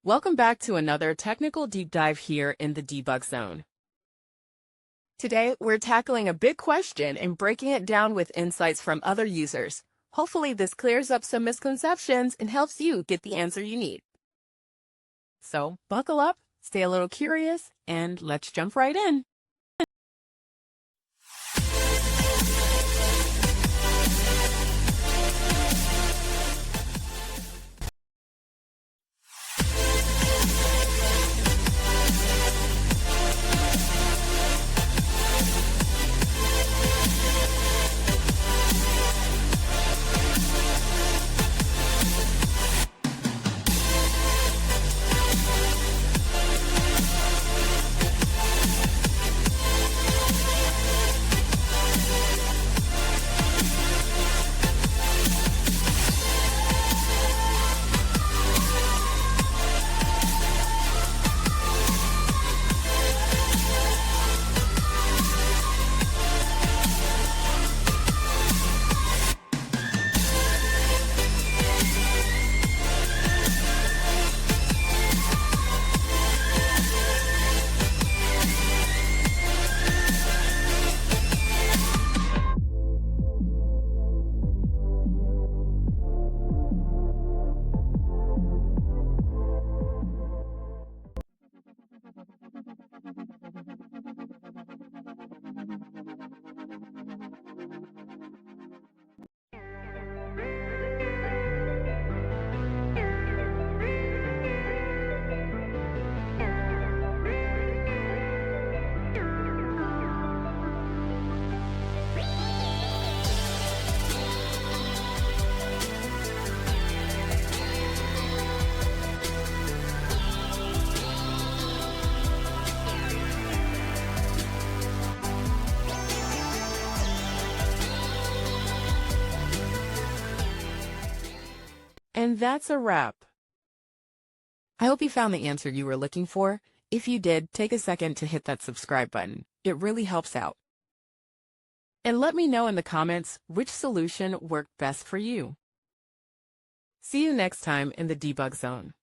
Welcome back to another technical deep dive here in the debug zone. Today, we're tackling a big question and breaking it down with insights from other users. Hopefully, this clears up some misconceptions and helps you get the answer you need. So, buckle up, stay a little curious, and let's jump right in. And that's a wrap. I hope you found the answer you were looking for. If you did, take a second to hit that subscribe button. It really helps out. And let me know in the comments which solution worked best for you. See you next time in the debug zone.